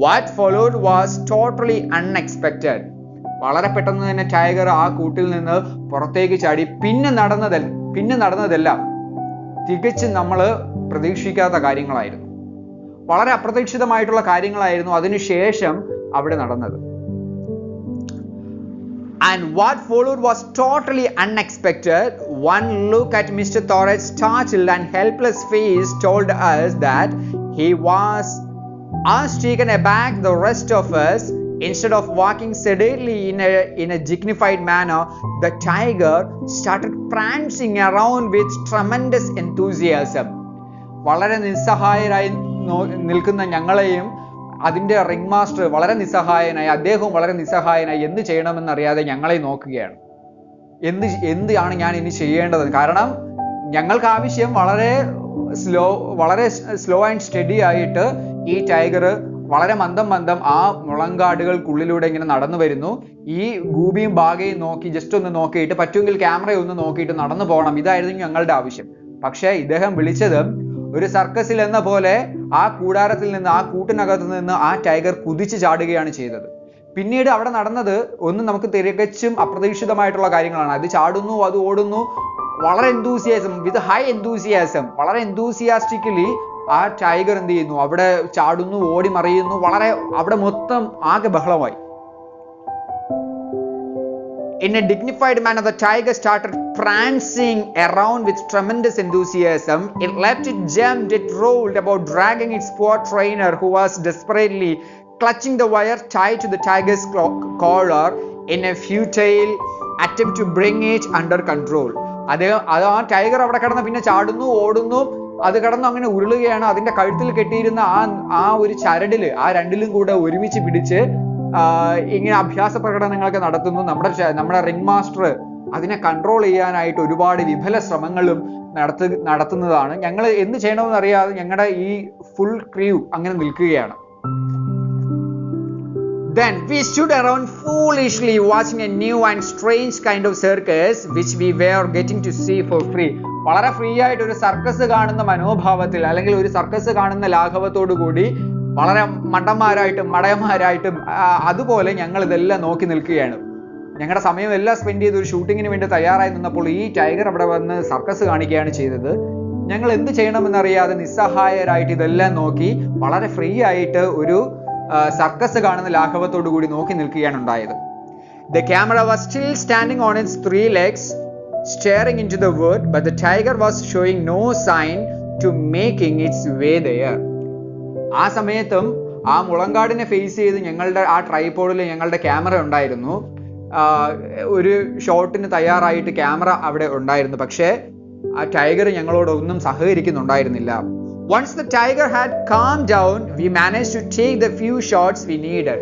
What followed was totally unexpected. വളരെ പെട്ടെന്ന് തന്നെ tiger ആ കൂട്ടിൽ നിന്ന് പുറത്തേക്ക് ചാടി. പിന്നെ നടന്നതെല്ലാം തികച്ചും നമ്മൾ പ്രതീക്ഷിക്കാത്ത കാര്യങ്ങളായിരുന്നു. വളരെ അപ്രതീക്ഷിതമായിട്ടുള്ള കാര്യങ്ങളായിരുന്നു അതിനുശേഷം അവിടെ നടന്നത്. And what followed was totally unexpected. One look at Mr. Thorett's startled and helpless face told us that he was taken aback. The rest of us, instead of walking sedately in a dignified manner, the tiger started prancing around with tremendous enthusiasm. വളരെ നിസ്സഹായരായി നിൽക്കുന്ന ഞങ്ങളെയും അതിന്റെ ring master വളരെ നിസ്സഹായനായി, അദ്ദേഹവും വളരെ നിസ്സഹായനായി എന്ത് ചെയ്യണമെന്നറിയാതെ ഞങ്ങളെ നോക്കുകയാണ്. എന്താണ് ഞാൻ ഇനി ചെയ്യേണ്ടത്? കാരണം ഞങ്ങൾക്ക് ആവശ്യം വളരെ സ്ലോ ആൻഡ് സ്റ്റഡി ആയിട്ട് ഈ ടൈഗർ വളരെ മന്ദം ആ മുളങ്കാടുകൾക്കുള്ളിലൂടെ ഇങ്ങനെ നടന്നു വരുന്നു. ഈ ഗൂബിയും ബാഗയും നോക്കി ജസ്റ്റ് ഒന്ന് നോക്കിയിട്ട്, പറ്റുമെങ്കിൽ ക്യാമറ ഒന്ന് നോക്കിയിട്ട് നടന്നു പോകണം. ഇതായിരുന്നു ഞങ്ങളുടെ ആവശ്യം. പക്ഷേ ഇദ്ദേഹം വിളിച്ചത് ഒരു സർക്കസിൽ എന്ന പോലെ ആ കൂടാരത്തിൽ നിന്ന്, ആ കൂട്ടിനകത്ത് നിന്ന് ആ ടൈഗർ കുതിച്ചു ചാടുകയാണ് ചെയ്തത്. പിന്നീട് അവിടെ നടന്നത് ഒന്നും നമുക്ക് തികച്ചും അപ്രതീക്ഷിതമായിട്ടുള്ള കാര്യങ്ങളാണ്. അത് ചാടുന്നു, അത് ഓടുന്നു, വളരെ വിത്ത് ഹൈ എന്തൂസിയാസം, വളരെ എന്തൂസിയാസ്റ്റിക്കലി ആ ടൈഗർ എന്ത് ചെയ്യുന്നു, അവിടെ ചാടുന്നു, ഓടി മറിയുന്നു, വളരെ അവിടെ മൊത്തം ആകെ ബഹളമായി. In a dignified manner, the tiger started prancing around with tremendous enthusiasm. It leapt, it jumped, it rolled about, dragging its poor trainer, who was desperately clutching the wire tied to the tiger's collar in a futile attempt to bring it under control. ആ tiger അവിടെ കിടന്ന് പിന്നെ ചാടുന്നു, ഓടുന്നു, അത് കിടന്ന് അങ്ങനെ ഉരുളുകയാണ്. അതിന്റെ കഴുത്തിൽ കെട്ടിയിരുന്ന ആ ഒരു ചരടില്, ആ രണ്ടിലും കൂടെ ഒരുമിച്ച് പിടിച്ച് ഇങ്ങനെ അഭ്യാസ പ്രകടനങ്ങളൊക്കെ നടത്തുന്നു. നമ്മുടെ റിംഗ് മാസ്റ്റർ അതിനെ കൺട്രോൾ ചെയ്യാനായിട്ട് ഒരുപാട് വിഫല ശ്രമങ്ങളും നടത്തുന്നതാണ്. ഞങ്ങൾ എന്ത് ചെയ്യണമെന്ന് അറിയാതെ ഞങ്ങളുടെ ഈ ഫുൾ ക്രൂ അങ്ങനെ നിൽക്കുകയാണ്. Then we stood around foolishly watching a new and strange kind of circus which we were getting to see for free. വളരെ ഫ്രീ ആയിട്ട് ഒരു സർക്കസ് കാണുന്ന മനോഭാവത്തിൽ, അല്ലെങ്കിൽ ഒരു സർക്കസ് കാണുന്ന ലാഘവത്തോടു കൂടി വളരെ മടയന്മാരായിട്ടും അതുപോലെ ഞങ്ങൾ ഇതെല്ലാം നോക്കി നിൽക്കുകയാണ്. ഞങ്ങളുടെ സമയം എല്ലാം സ്പെൻഡ് ചെയ്ത് ഒരു ഷൂട്ടിങ്ങിന് വേണ്ടി തയ്യാറായി നിന്നപ്പോൾ ഈ ടൈഗർ അവിടെ വന്ന് സർക്കസ് കാണിക്കുകയാണ് ചെയ്തത്. ഞങ്ങൾ എന്ത് ചെയ്യണമെന്നറിയാതെ നിസ്സഹായരായിട്ട് ഇതെല്ലാം നോക്കി വളരെ ഫ്രീ ആയിട്ട് ഒരു സർക്കസ് കാണുന്ന ലാഘവത്തോടു കൂടി നോക്കി നിൽക്കുകയാണ് ഉണ്ടായത്. The camera was still standing on its 3 legs, staring into the wood, but the tiger was showing no sign to making its way there. ആ സമയത്തും ആ മുളങ്കാടിനെ ഫേസ് ചെയ്ത് ഞങ്ങളുടെ ആ ട്രൈപോഡിൽ ഞങ്ങളുടെ ക്യാമറ ഉണ്ടായിരുന്നു. ഒരു ഷോട്ടിന് തയ്യാറായിട്ട് ക്യാമറ അവിടെ ഉണ്ടായിരുന്നു. പക്ഷേ ആ tiger ഞങ്ങളോടൊന്നും സഹകരിക്കുന്നുണ്ടായിരുന്നില്ല. Once the tiger had calmed down, we managed to take the few shots we needed.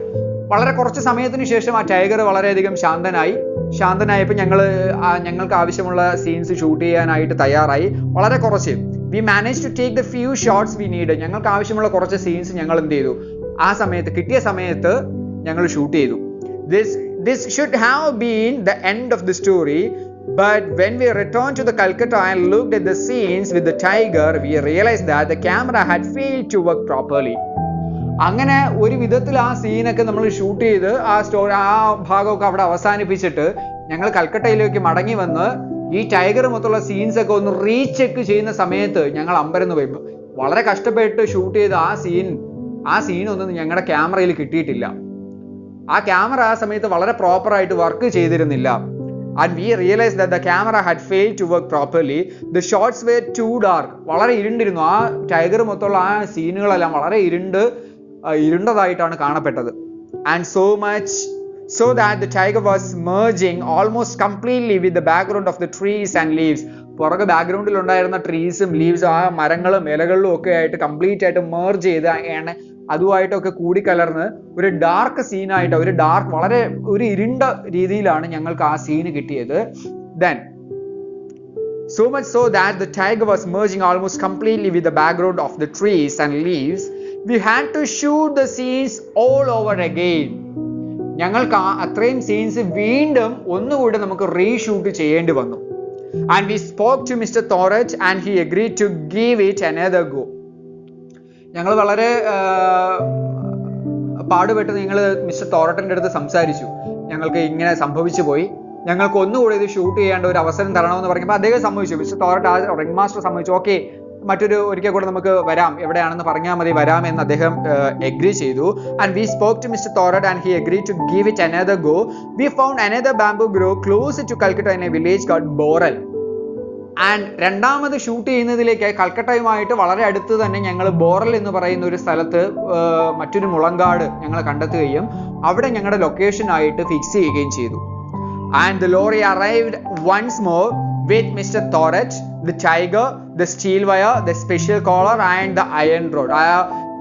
വളരെ കുറച്ച് സമയത്തിന് ശേഷം ആ ടൈഗർ വളരെയധികം ശാന്തനായപ്പോൾ ഞങ്ങൾക്ക് ആവശ്യമുള്ള സീൻസ് ഷൂട്ട് ചെയ്യാനായിട്ട് തയ്യാറായി. വളരെ കുറച്ച് we managed to take the few shots we needed. ഞങ്ങൾക്ക് ആവശ്യമുള്ള കുറച്ച് സീൻസ് ഞങ്ങൾ എന്ത് ചെയ്തു, ആ സമയത്ത് കിട്ടിയ സമയത്ത് ഞങ്ങൾ ഷൂട്ട് ചെയ്തു. This should have been the end of the story, but when we returned to the Calcutta and looked at the scenes with the tiger, we realized that the camera had failed to work properly. അങ്ങനെ ഒരു വിധത്തിൽ ആ സീനൊക്കെ നമ്മൾ shoot ചെയ്ത് ആ ഭാഗമൊക്കെ അവിടെ അവസാനിപ്പിച്ചിട്ട് ഞങ്ങൾ കൽക്കട്ടയിലേക്ക് മടങ്ങി വന്ന് ഈ ടൈഗർ മൊത്തമുള്ള സീൻസ് ഒക്കെ ഒന്ന് റീചെക്ക് ചെയ്യുന്ന സമയത്ത് ഞങ്ങൾ അമ്പരന്ന് പോയി. വളരെ കഷ്ടപ്പെട്ട് ഷൂട്ട് ചെയ്ത ആ സീൻ ഒന്നും ഞങ്ങളുടെ ക്യാമറയിൽ കിട്ടിയിട്ടില്ല. ആ ക്യാമറ ആ സമയത്ത് വളരെ പ്രോപ്പറായിട്ട് വർക്ക് ചെയ്തിരുന്നില്ല. and we realized that the camera had failed to work properly. The shots were too dark. വളരെ ഇരുണ്ടിരുന്നു. ആ ടൈഗർ മൊത്തമുള്ള ആ സീനുകളെല്ലാം വളരെ ഇരുണ്ടതായിട്ടാണ് കാണപ്പെട്ടത്. And so much so that the tiger was merging almost completely with the background of the trees and leaves. പുറകെ ബാക്ക്ഗ്രൗണ്ടിൽ ഉണ്ടായിരുന്ന ട്രീസും ലീവ്സും ആ മരങ്ങളും ഇലകളിലും ഒക്കെ ആയിട്ട് കംപ്ലീറ്റ് ആയിട്ട് മേർജ് ചെയ്ത് അതുമായിട്ടൊക്കെ കൂടിക്കലർന്ന് ഒരു ഡാർക്ക് സീനായിട്ട് വളരെ ഒരു ഇരുണ്ട രീതിയിലാണ് ഞങ്ങൾക്ക് ആ സീന് കിട്ടിയത്. Then so much so that the tiger was merging almost completely with the background of the trees and leaves. We had to shoot the scenes all over again. ഞങ്ങൾക്ക് അത്രയും സീൻസ് വീണ്ടും ഒന്നുകൂടെ നമുക്ക് റീഷൂട്ട് ചെയ്യേണ്ടി വന്നു. And we spoke to Mr. Thorett and he agreed to give it another go. ഞങ്ങൾ വളരെ പാടുപെട്ട് mister തോറട്ടിന്റെ അടുത്ത് സംസാരിച്ചു. ഞങ്ങൾക്ക് ഇങ്ങനെ സംഭവിച്ചു പോയി, ഞങ്ങൾക്ക് ഒന്നുകൂടി ഇത് ഷൂട്ട് ചെയ്യേണ്ട ഒരു അവസരം തരണമെന്ന് പറഞ്ഞപ്പോൾ അദ്ദേഹം സമ്മതിച്ചു. മിസ്റ്റർ തോറട്ട് ആ റിംഗ് മാസ്റ്റർ സമ്മതിച്ചു. ഓക്കെ, ഒരിക്കൽ കൂടെ നമുക്ക് വരാം, എവിടെയാണെന്ന് പറഞ്ഞാൽ മതി, വരാം എന്ന് അദ്ദേഹം എഗ്രി ചെയ്തു. And we spoke to Mr. Thorett and he agreed to give it another go. We found another bamboo grove closer to Calcutta in a village called Boral. And രണ്ടാമത് ഷൂട്ട് ചെയ്യുന്നതിലേക്ക് കൽക്കട്ടയുമായിട്ട് വളരെ അടുത്ത് തന്നെ ഞങ്ങൾ ബോറൽ എന്ന് പറയുന്ന ഒരു സ്ഥലത്ത് മറ്റൊരു മുളങ്കാട് ഞങ്ങൾ കണ്ടെത്തുകയും അവിടെ ഞങ്ങളുടെ ലൊക്കേഷൻ ആയിട്ട് ഫിക്സ് ചെയ്യുകയും ചെയ്തു. And the lorry arrived once more with mister Thorat, the tiger, the steel wire, the special collar and the iron rod. ആ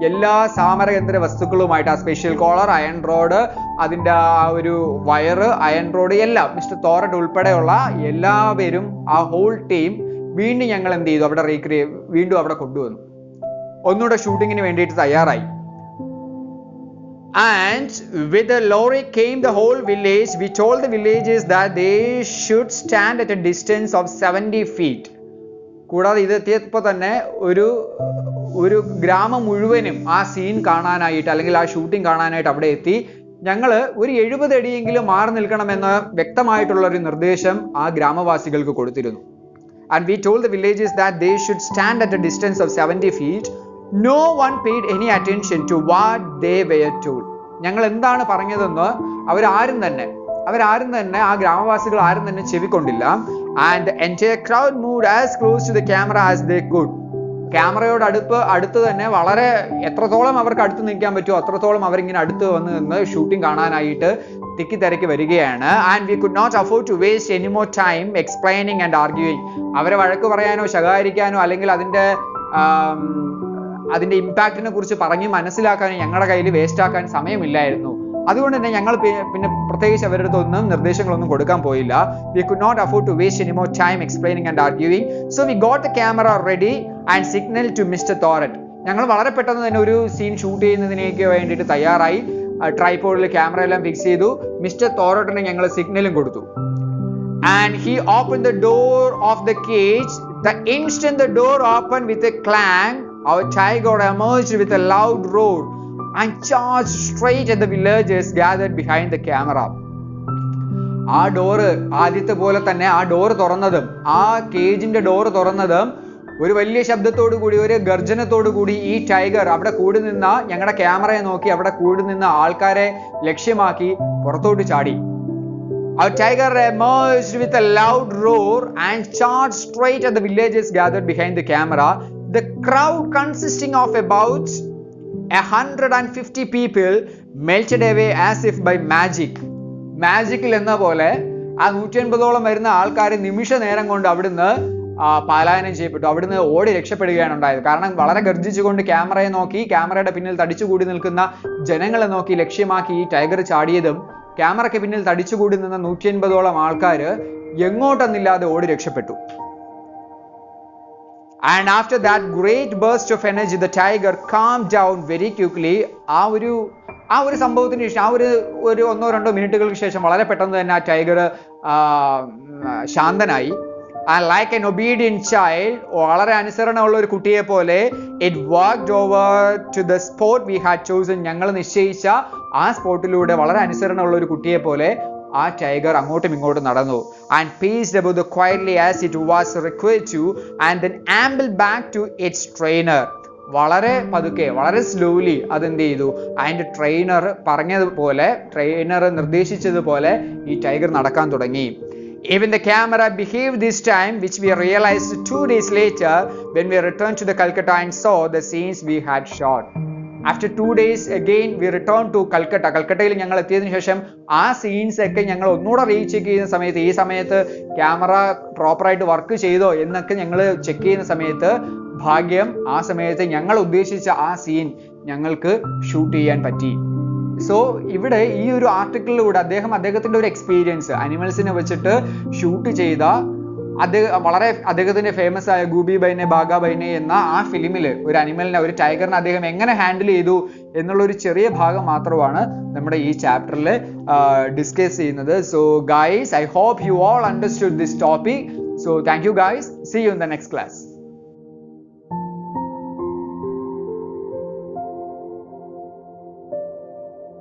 എല്ലാ സാമരകേന്ദ്ര വസ്തുക്കളുമായിട്ട് ആ സ്പെഷ്യൽ കോളർ, അയൺ റോഡ്, അതിൻ്റെ ആ ഒരു വയറ്, അയൺ റോഡ് എല്ലാം മിസ്റ്റർ തോറട്ട് ഉൾപ്പെടെയുള്ള എല്ലാവരും ആ ഹോൾ ടീം വീണ്ടും ഞങ്ങൾ എന്ത് ചെയ്തു, അവിടെ വീണ്ടും അവിടെ കൊണ്ടുവന്നു, ഒന്നുകൂടെ ഷൂട്ടിങ്ങിന് വേണ്ടിയിട്ട് തയ്യാറായി. And with the lorry came the whole village. We told the villagers that they should stand at a distance of 70 feet. കൂടാതെ ഇത് എത്തിയപ്പോൾ തന്നെ ഒരു ഗ്രാമം മുഴുവനും ആ സീൻ കാണാനായിട്ട് അല്ലെങ്കിൽ ആ ഷൂട്ടിംഗ് കാണാനായിട്ട് അവിടെ എത്തി. ഞങ്ങൾ ഒരു 70 അടിയെങ്കിലും മാറി നിൽക്കണമെന്ന് വ്യക്തമായിട്ടുള്ള ഒരു നിർദ്ദേശം ആ ഗ്രാമവാസികൾക്ക് കൊടുത്തിരുന്നു. And we told the villagers that they should stand at a distance of 70 feet. No one paid any attention to what they were told. ഞങ്ങൾ എന്താണ് പറഞ്ഞതെന്ന് അവരാരും തന്നെ ആ ഗ്രാമവാസികൾ ആരും തന്നെ ചെവിക്കൊണ്ടില്ല. And the entire crowd moved as close to the camera as they could. ക്യാമറയോട് അടുത്ത് തന്നെ വളരെ എത്രത്തോളം അവർക്ക് അടുത്ത് നിൽക്കാൻ പറ്റുമോ അത്രത്തോളം അവരിങ്ങനെ അടുത്ത് വന്ന് നിന്ന് ഷൂട്ടിംഗ് കാണാനായിട്ട് തിക്കി വരികയാണ്. And we could not afford to waste any more time explaining and arguing. അവരെ വഴക്ക് പറയാനോ ശകാരിക്കാനോ അല്ലെങ്കിൽ അതിന്റെ ഇമ്പാക്റ്റിനെ കുറിച്ച് പറഞ്ഞ് മനസ്സിലാക്കാനോ ഞങ്ങളുടെ കയ്യിൽ വേസ്റ്റ് ആക്കാൻ സമയമില്ലായിരുന്നു. അതുകൊണ്ട് തന്നെ ഞങ്ങൾ പിന്നെ പ്രത്യേകിച്ച് അവരുടെ അടുത്തൊന്നും നിർദ്ദേശങ്ങളൊന്നും കൊടുക്കാൻ പോയില്ല. We could not afford to waste any more time explaining and arguing. So we got the camera ready and signaled to Mr. Thorett. ഞങ്ങൾ വളരെ പെട്ടെന്ന് തന്നെ ഒരു സീൻ ഷൂട്ട് ചെയ്യുന്നതിനേക്ക് വേണ്ടിയിട്ട് തയ്യാറായി. ട്രൈപോഡിൽ ക്യാമറ എല്ലാം ഫിക്സ് ചെയ്തു. മിസ്റ്റർ തോറട്ടിന് ഞങ്ങൾ സിഗ്നലും കൊടുത്തു. And he opened the door of the cage. The instant the door opened with a clang, our tiger emerged with a loud roar and charged straight at the villagers gathered behind the camera. ആ door ആദ്യത്തെ പോലെ തന്നെ ആ door തുറന്നതും ആ കേജിന്റെ door തുറന്നതും ഒരു വലിയ ശബ്ദത്തോടു കൂടി ഒരു ഗർജനത്തോടു കൂടി ഈ ടൈഗർ അവിടെ കൂടി നിന്ന ഞങ്ങളുടെ ക്യാമറയെ നോക്കി അവിടെ കൂടി നിന്ന ആൾക്കാരെ ലക്ഷ്യമാക്കി പുറത്തോട്ട് ചാടി. Our tiger emerged with a loud roar and charged straight at the villagers gathered behind the camera. The crowd, consisting of about 150 people, melted away as if by magic. മാജിക്കിൽ എന്ന പോലെ ആ 150ഓളം വരുന്ന ആൾക്കാർ നിമിഷ നേരം കൊണ്ട് അവിടുന്ന് പലായനം ചെയ്യപ്പെട്ടു, അവിടുന്ന് ഓടി രക്ഷപ്പെടുകയാണ് ഉണ്ടായത്. കാരണം വളരെ ഗർജിച്ചുകൊണ്ട് ക്യാമറയെ നോക്കി, ക്യാമറയുടെ പിന്നിൽ തടിച്ചുകൂടി നിൽക്കുന്ന ജനങ്ങളെ നോക്കി ലക്ഷ്യമാക്കി ഈ ടൈഗർ ചാടിയതും ക്യാമറയ്ക്ക് പിന്നിൽ തടിച്ചുകൂടി നിന്ന 150ഓളം ആൾക്കാർ എങ്ങോട്ടെന്നില്ലാതെ ഓടി രക്ഷപ്പെട്ടു. And after that great burst of energy, the tiger calmed down very quickly. ആ ഒരു സംഭവത്തിന് ശേഷം ഒരു 1-2 മിനിറ്റുകൾക്ക് ശേഷം വളരെ പെട്ടെന്ന് തന്നെ ആ ടൈഗർ ശാന്തനായി. And like an obedient child, വളരെ അനുസരണമുള്ള ഒരു കുട്ടിയെ പോലെ it walked over to the spot we had chosen. ഞങ്ങൾ നിശ്ചയിച്ച ആ സ്പോട്ടിലൂടെ വളരെ അനുസരണമുള്ള ഒരു കുട്ടിയെ പോലെ ആ ടൈഗർ അങ്ങോട്ടും ഇങ്ങോട്ടും നടന്നു. And paced about the quietly as it was required to, and then ambled back to its trainer. വളരെ പതുക്കെ വളരെ സ്ലോലി അതെന്ത് ചെയ്തു, അതിന്റെ ട്രെയിനർ പറഞ്ഞതുപോലെ, ട്രെയിനർ നിർദ്ദേശിച്ചതുപോലെ ഈ ടൈഗർ നടക്കാൻ തുടങ്ങി. Even the camera behaved this time, which we realized 2 days later when we returned to the Calcutta and saw the scenes we had shot. After 2 days again we returned to Calcutta. കൽക്കട്ടയിൽ ഞങ്ങൾ എത്തിയതിനു ശേഷം ആ scenes ഒക്കെ ഞങ്ങൾ ഒന്നുകൂടെ recheck ചെയ്യുന്ന സമയത്ത് ഈ സമയത്ത് ക്യാമറ പ്രോപ്പറായിട്ട് വർക്ക് ചെയ്തോ എന്നൊക്കെ ഞങ്ങൾ ചെക്ക് ചെയ്യുന്ന സമയത്ത് ഭാഗ്യം ആ സമയത്ത് ഞങ്ങൾ ഉദ്ദേശിച്ച ആ സീൻ ഞങ്ങൾക്ക് ഷൂട്ട് ചെയ്യാൻ പറ്റി. സോ ഇവിടെ ഈ ഒരു ആർട്ടിക്കിളിലൂടെ അദ്ദേഹത്തിന്റെ ഒരു എക്സ്പീരിയൻസ് അനിമൽസിനെ വെച്ചിട്ട് ഷൂട്ട് ചെയ്ത അദ്ദേഹത്തിന്റെ ഫേമസ് ആയ ഗൂബി ബൈനെ ബാഗ ബൈനെ എന്ന ആ ഫിലിമിൽ ഒരു അനിമലിനെ ഒരു ടൈഗറിനെ അദ്ദേഹം എങ്ങനെ ഹാൻഡിൽ ചെയ്തു എന്നുള്ള ഒരു ചെറിയ ഭാഗം മാത്രമാണ് നമ്മുടെ ഈ ചാപ്റ്ററിൽ ഡിസ്കസ് ചെയ്യുന്നത്. So guys, I hope you all understood this topic. So thank you guys. See you in the next class.